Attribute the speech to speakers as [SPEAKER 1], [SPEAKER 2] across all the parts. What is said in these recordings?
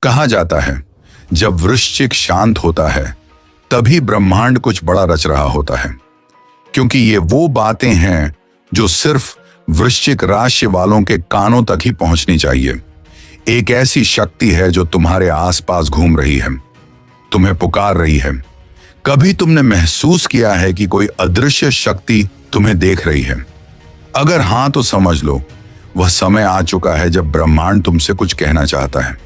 [SPEAKER 1] कहा जाता है जब वृश्चिक शांत होता है तभी ब्रह्मांड कुछ बड़ा रच रहा होता है, क्योंकि ये वो बातें हैं जो सिर्फ वृश्चिक राशि वालों के कानों तक ही पहुंचनी चाहिए। एक ऐसी शक्ति है जो तुम्हारे आसपास घूम रही है, तुम्हें पुकार रही है। कभी तुमने महसूस किया है कि कोई अदृश्य शक्ति तुम्हें देख रही है? अगर हां तो समझ लो वह समय आ चुका है जब ब्रह्मांड तुमसे कुछ कहना चाहता है।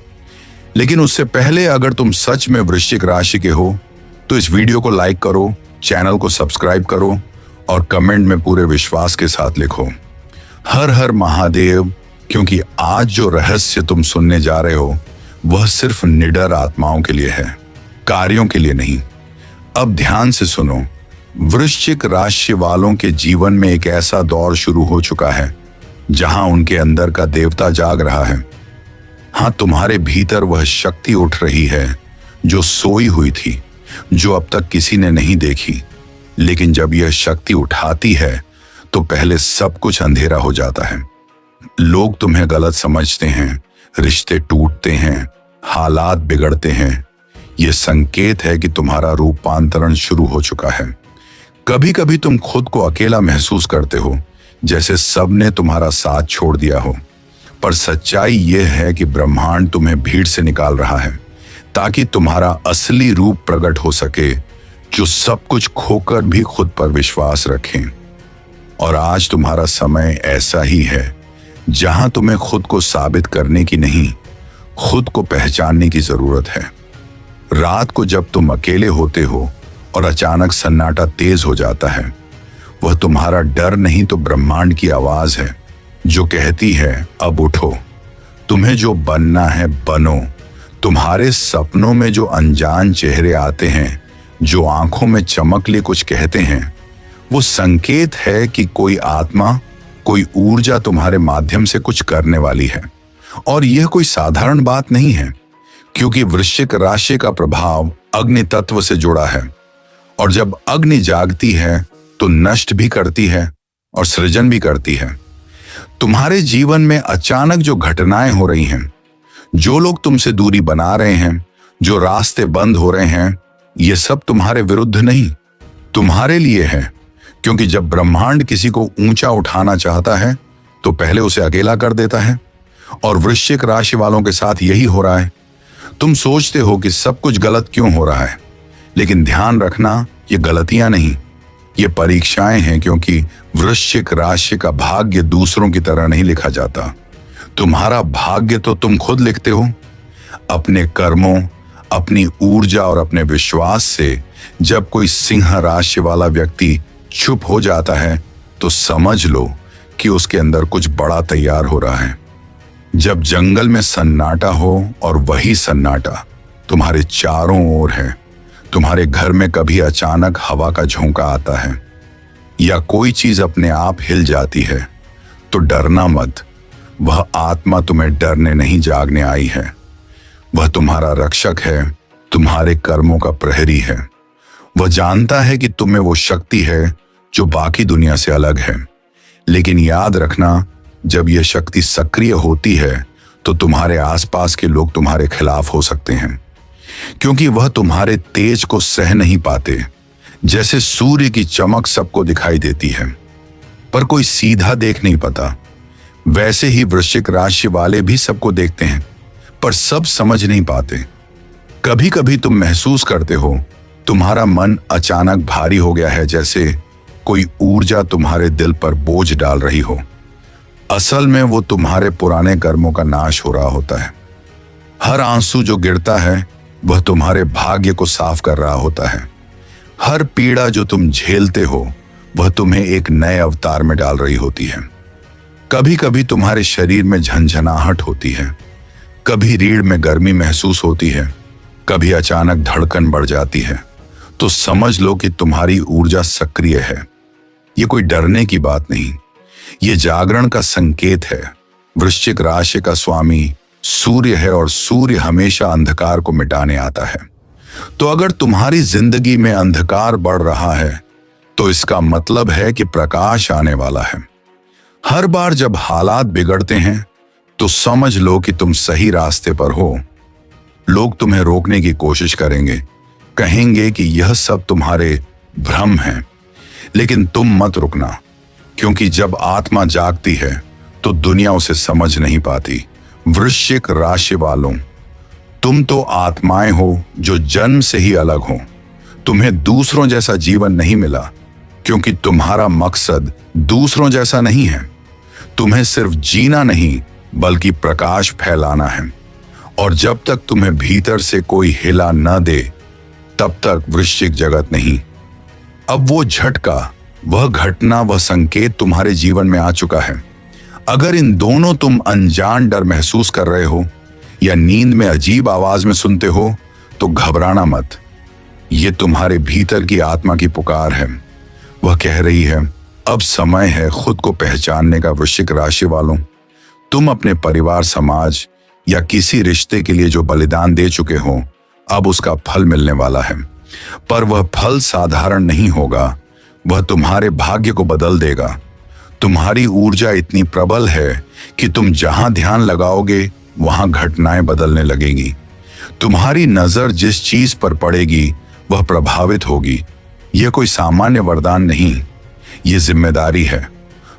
[SPEAKER 1] लेकिन उससे पहले अगर तुम सच में वृश्चिक राशि के हो तो इस वीडियो को लाइक करो, चैनल को सब्सक्राइब करो और कमेंट में पूरे विश्वास के साथ लिखो हर हर महादेव, क्योंकि आज जो रहस्य तुम सुनने जा रहे हो वह सिर्फ निडर आत्माओं के लिए है, कार्यों के लिए नहीं। अब ध्यान से सुनो। वृश्चिक राशि वालों के जीवन में एक ऐसा दौर शुरू हो चुका है जहां उनके अंदर का देवता जाग रहा है। हां, तुम्हारे भीतर वह शक्ति उठ रही है जो सोई हुई थी, जो अब तक किसी ने नहीं देखी। लेकिन जब यह शक्ति उठाती है तो पहले सब कुछ अंधेरा हो जाता है। लोग तुम्हें गलत समझते हैं, रिश्ते टूटते हैं, हालात बिगड़ते हैं। यह संकेत है कि तुम्हारा रूपांतरण शुरू हो चुका है। कभी कभी तुम खुद को अकेला महसूस करते हो, जैसे सबने तुम्हारा साथ छोड़ दिया हो। पर सच्चाई यह है कि ब्रह्मांड तुम्हें भीड़ से निकाल रहा है ताकि तुम्हारा असली रूप प्रकट हो सके, जो सब कुछ खोकर भी खुद पर विश्वास रखें। और आज तुम्हारा समय ऐसा ही है जहां तुम्हें खुद को साबित करने की नहीं, खुद को पहचानने की जरूरत है। रात को जब तुम अकेले होते हो और अचानक सन्नाटा तेज हो जाता है, वह तुम्हारा डर नहीं तो ब्रह्मांड की आवाज है जो कहती है अब उठो, तुम्हें जो बनना है बनो। तुम्हारे सपनों में जो अनजान चेहरे आते हैं, जो आंखों में चमक ले कुछ कहते हैं, वो संकेत है कि कोई आत्मा, कोई ऊर्जा तुम्हारे माध्यम से कुछ करने वाली है। और यह कोई साधारण बात नहीं है, क्योंकि वृश्चिक राशि का प्रभाव अग्नि तत्व से जुड़ा है। और जब अग्नि जागती है तो नष्ट भी करती है और सृजन भी करती है। तुम्हारे जीवन में अचानक जो घटनाएं हो रही हैं, जो लोग तुमसे दूरी बना रहे हैं, जो रास्ते बंद हो रहे हैं, ये सब तुम्हारे विरुद्ध नहीं, तुम्हारे लिए है। क्योंकि जब ब्रह्मांड किसी को ऊंचा उठाना चाहता है तो पहले उसे अकेला कर देता है। और वृश्चिक राशि वालों के साथ यही हो रहा है। तुम सोचते हो कि सब कुछ गलत क्यों हो रहा है, लेकिन ध्यान रखना, ये गलतियां नहीं, ये परीक्षाएं हैं। क्योंकि वृश्चिक राशि का भाग्य दूसरों की तरह नहीं लिखा जाता। तुम्हारा भाग्य तो तुम खुद लिखते हो, अपने कर्मों, अपनी ऊर्जा और अपने विश्वास से। जब कोई सिंह राशि वाला व्यक्ति चुप हो जाता है तो समझ लो कि उसके अंदर कुछ बड़ा तैयार हो रहा है। जब जंगल में सन्नाटा हो और वही सन्नाटा तुम्हारे चारों ओर है, तुम्हारे घर में कभी अचानक हवा का झोंका आता है या कोई चीज अपने आप हिल जाती है, तो डरना मत। वह आत्मा तुम्हें डरने नहीं जागने आई है। वह तुम्हारा रक्षक है, तुम्हारे कर्मों का प्रहरी है। वह जानता है कि तुम्हें वो शक्ति है जो बाकी दुनिया से अलग है। लेकिन याद रखना, जब यह शक्ति सक्रिय होती है तो तुम्हारे आसपास के लोग तुम्हारे खिलाफ हो सकते हैं, क्योंकि वह तुम्हारे तेज को सह नहीं पाते। जैसे सूर्य की चमक सबको दिखाई देती है पर कोई सीधा देख नहीं पाता, वैसे ही वृश्चिक राशि वाले भी सबको देखते हैं पर सब समझ नहीं पाते। कभी कभी तुम महसूस करते हो तुम्हारा मन अचानक भारी हो गया है, जैसे कोई ऊर्जा तुम्हारे दिल पर बोझ डाल रही हो। असल में वो तुम्हारे पुराने कर्मों का नाश हो रहा होता है। हर आंसू जो गिरता है वह तुम्हारे भाग्य को साफ कर रहा होता है। हर पीड़ा जो तुम झेलते हो वह तुम्हें एक नए अवतार में डाल रही होती है। कभी कभी तुम्हारे शरीर में झंझनाहट होती है, कभी रीढ़ में गर्मी महसूस होती है, कभी अचानक धड़कन बढ़ जाती है, तो समझ लो कि तुम्हारी ऊर्जा सक्रिय है। ये कोई डरने की बात नहीं, ये जागरण का संकेत है। वृश्चिक राशि का स्वामी सूर्य है और सूर्य हमेशा अंधकार को मिटाने आता है। तो अगर तुम्हारी जिंदगी में अंधकार बढ़ रहा है तो इसका मतलब है कि प्रकाश आने वाला है। हर बार जब हालात बिगड़ते हैं तो समझ लो कि तुम सही रास्ते पर हो। लोग तुम्हें रोकने की कोशिश करेंगे, कहेंगे कि यह सब तुम्हारे भ्रम हैं। लेकिन तुम मत रुकना, क्योंकि जब आत्मा जागती है तो दुनिया उसे समझ नहीं पाती। वृश्चिक राशि वालों, तुम तो आत्माएं हो जो जन्म से ही अलग हो। तुम्हें दूसरों जैसा जीवन नहीं मिला, क्योंकि तुम्हारा मकसद दूसरों जैसा नहीं है। तुम्हें सिर्फ जीना नहीं बल्कि प्रकाश फैलाना है। और जब तक तुम्हें भीतर से कोई हिला न दे, तब तक वृश्चिक जगत नहीं। अब वो झटका, वह घटना, वह संकेत तुम्हारे जीवन में आ चुका है। अगर इन दोनों तुम अनजान डर महसूस कर रहे हो या नींद में अजीब आवाज में सुनते हो, तो घबराना मत। ये तुम्हारे भीतर की आत्मा की पुकार है। वह कह रही है, अब समय है खुद को पहचानने का। वृश्चिक राशि वालों, तुम अपने परिवार, समाज या किसी रिश्ते के लिए जो बलिदान दे चुके हो, अब उसका फल मिलने वाला है। पर वह फल साधारण नहीं होगा, वह तुम्हारे भाग्य को बदल देगा। तुम्हारी ऊर्जा इतनी प्रबल है कि तुम जहां ध्यान लगाओगे वहां घटनाएं बदलने लगेंगी। तुम्हारी नजर जिस चीज पर पड़ेगी वह प्रभावित होगी। यह कोई सामान्य वरदान नहीं, ये जिम्मेदारी है।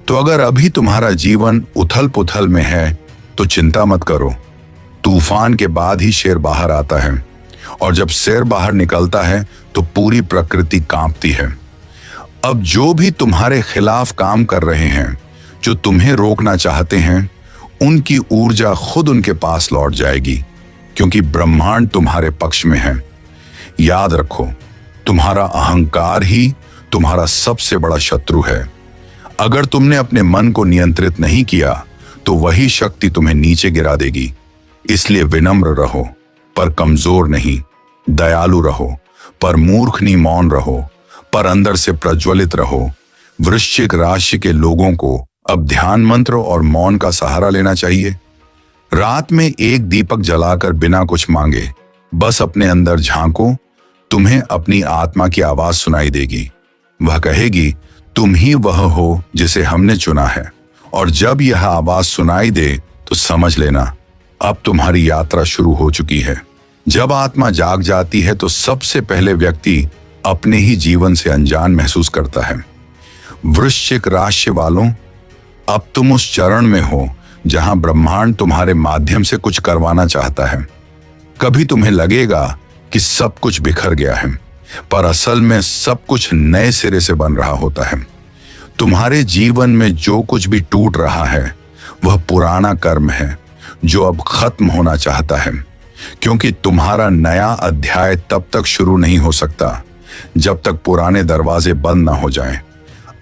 [SPEAKER 1] तो अगर अभी तुम्हारा जीवन उथल पुथल में है तो चिंता मत करो। तूफान के बाद ही शेर बाहर आता है, और जब शेर बाहर निकलता है तो पूरी प्रकृति कांपती है। अब जो भी तुम्हारे खिलाफ काम कर रहे हैं, जो तुम्हें रोकना चाहते हैं, उनकी ऊर्जा खुद उनके पास लौट जाएगी, क्योंकि ब्रह्मांड तुम्हारे पक्ष में है। याद रखो, तुम्हारा अहंकार ही तुम्हारा सबसे बड़ा शत्रु है। अगर तुमने अपने मन को नियंत्रित नहीं किया तो वही शक्ति तुम्हें नीचे गिरा देगी। इसलिए विनम्र रहो पर कमजोर नहीं, दयालु रहो पर मूर्ख नहीं, मौन रहो पर अंदर से प्रज्वलित रहो। वृश्चिक राशि के लोगों को अब ध्यान मंत्र और मौन का सहारा लेना चाहिए। रात में एक दीपक जलाकर बिना कुछ मांगे बस अपने अंदर झांको, तुम्हें अपनी आत्मा की आवाज सुनाई देगी। वह कहेगी, तुम ही वह हो जिसे हमने चुना है। और जब यह आवाज सुनाई दे तो समझ लेना, अब तुम्हारी यात्रा शुरू हो चुकी है। जब आत्मा जाग जाती है तो सबसे पहले व्यक्ति अपने ही जीवन से अनजान महसूस करता है। वृश्चिक राशि वालों, अब तुम उस चरण में हो जहां ब्रह्मांड तुम्हारे माध्यम से कुछ करवाना चाहता है। कभी तुम्हें लगेगा कि सब कुछ बिखर गया है, पर असल में सब कुछ नए सिरे से बन रहा होता है। तुम्हारे जीवन में जो कुछ भी टूट रहा है वह पुराना कर्म है जो अब खत्म होना चाहता है, क्योंकि तुम्हारा नया अध्याय तब तक शुरू नहीं हो सकता जब तक पुराने दरवाजे बंद ना हो जाएं।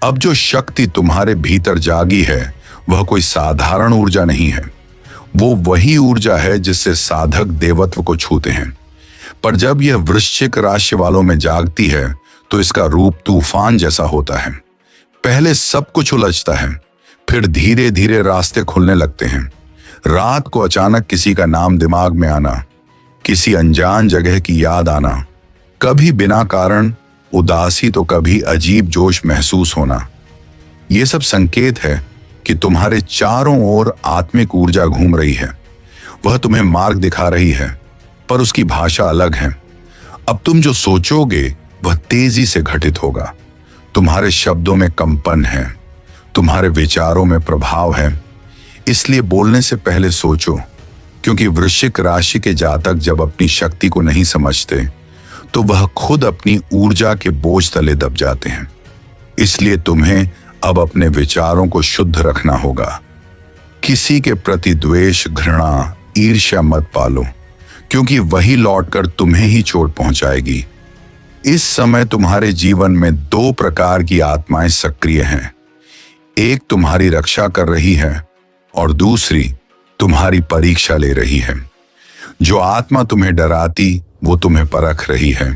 [SPEAKER 1] अब जो शक्ति तुम्हारे भीतर जागी है वह कोई साधारण ऊर्जा नहीं है, वो वही ऊर्जा है जिससे साधक देवत्व को छूते हैं। पर जब यह वृश्चिक राशि वालों में जागती है तो इसका रूप तूफान जैसा होता है। पहले सब कुछ उलझता है, फिर धीरे धीरे रास्ते खुलने लगते हैं। रात को अचानक किसी का नाम दिमाग में आना, किसी अनजान जगह की याद आना, कभी बिना कारण उदासी तो कभी अजीब जोश महसूस होना। ये सब संकेत है कि तुम्हारे चारों ओर आत्मिक ऊर्जा घूम रही है। वह तुम्हें मार्ग दिखा रही है, पर उसकी भाषा अलग है। अब तुम जो सोचोगे वह तेजी से घटित होगा। तुम्हारे शब्दों में कंपन है, तुम्हारे विचारों में प्रभाव है। इसलिए बोलने से पहले सोचो, क्योंकि वृश्चिक राशि के जातक जब अपनी शक्ति को नहीं समझते तो वह खुद अपनी ऊर्जा के बोझ तले दब जाते हैं। इसलिए तुम्हें अब अपने विचारों को शुद्ध रखना होगा। किसी के प्रति द्वेष, घृणा, ईर्ष्या मत पालो, क्योंकि वही लौटकर तुम्हें ही चोट पहुंचाएगी। इस समय तुम्हारे जीवन में दो प्रकार की आत्माएं सक्रिय हैं। एक तुम्हारी रक्षा कर रही है और दूसरी तुम्हारी परीक्षा ले रही है। जो आत्मा तुम्हें डराती वो तुम्हें परख रही है।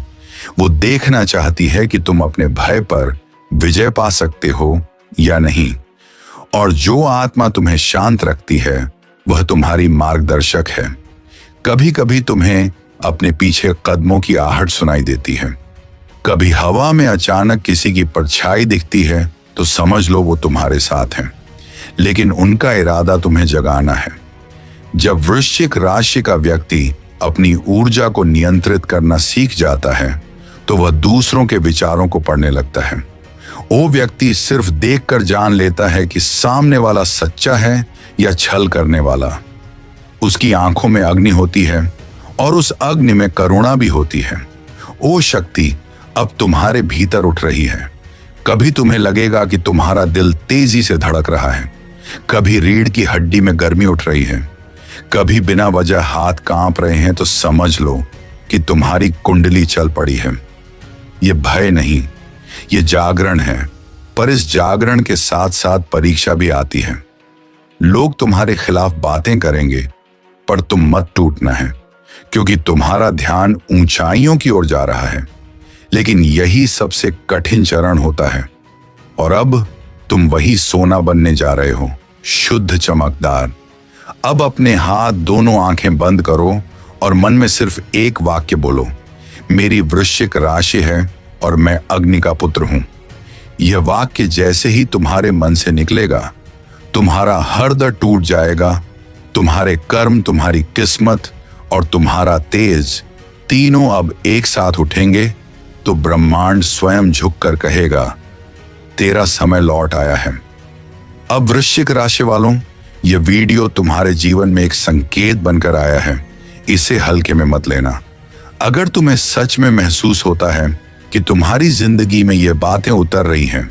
[SPEAKER 1] वो देखना चाहती है कि तुम अपने भय पर विजय पा सकते हो या नहीं। और जो आत्मा तुम्हें शांत रखती है वह तुम्हारी मार्गदर्शक है। कभी कभी तुम्हें अपने पीछे कदमों की आहट सुनाई देती है। कभी हवा में अचानक किसी की परछाई दिखती है तो समझ लो वो तुम्हारे साथ हैं, लेकिन उनका इरादा तुम्हें जगाना है। जब वृश्चिक राशि का व्यक्ति अपनी ऊर्जा को नियंत्रित करना सीख जाता है तो वह दूसरों के विचारों को पढ़ने लगता है। वो व्यक्ति सिर्फ देखकर जान लेता है कि सामने वाला सच्चा है या छल करने वाला। उसकी आंखों में अग्नि होती है और उस अग्नि में करुणा भी होती है। वो शक्ति अब तुम्हारे भीतर उठ रही है। कभी तुम्हें लगेगा कि तुम्हारा दिल तेजी से धड़क रहा है, कभी रीढ़ की हड्डी में गर्मी उठ रही है, कभी बिना वजह हाथ कांप रहे हैं, तो समझ लो कि तुम्हारी कुंडली चल पड़ी है। ये भय नहीं, ये जागरण है। पर इस जागरण के साथ साथ परीक्षा भी आती है। लोग तुम्हारे खिलाफ बातें करेंगे, पर तुम मत टूटना है, क्योंकि तुम्हारा ध्यान ऊंचाइयों की ओर जा रहा है। लेकिन यही सबसे कठिन चरण होता है। और अब तुम वही सोना बनने जा रहे हो, शुद्ध चमकदार। अब अपने हाथ, दोनों आंखें बंद करो और मन में सिर्फ एक वाक्य बोलो, मेरी वृश्चिक राशि है और मैं अग्नि का पुत्र हूं। यह वाक्य जैसे ही तुम्हारे मन से निकलेगा, तुम्हारा हृदय टूट जाएगा। तुम्हारे कर्म, तुम्हारी किस्मत और तुम्हारा तेज तीनों अब एक साथ उठेंगे तो ब्रह्मांड स्वयं झुककर कहेगा, तेरा समय लौट आया है। अब वृश्चिक राशि वालों, यह वीडियो तुम्हारे जीवन में एक संकेत बनकर आया है। इसे हल्के में मत लेना। अगर तुम्हें सच में महसूस होता है कि तुम्हारी जिंदगी में ये बातें उतर रही हैं,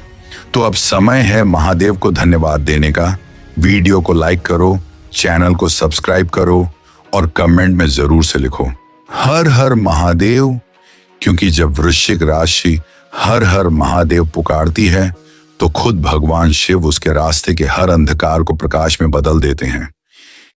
[SPEAKER 1] तो अब समय है महादेव को धन्यवाद देने का। वीडियो को लाइक करो, चैनल को सब्सक्राइब करो और कमेंट में जरूर से लिखो हर हर महादेव, क्योंकि जब वृश्चिक राशि हर हर महादेव पुकारती है तो खुद भगवान शिव उसके रास्ते के हर अंधकार को प्रकाश में बदल देते हैं।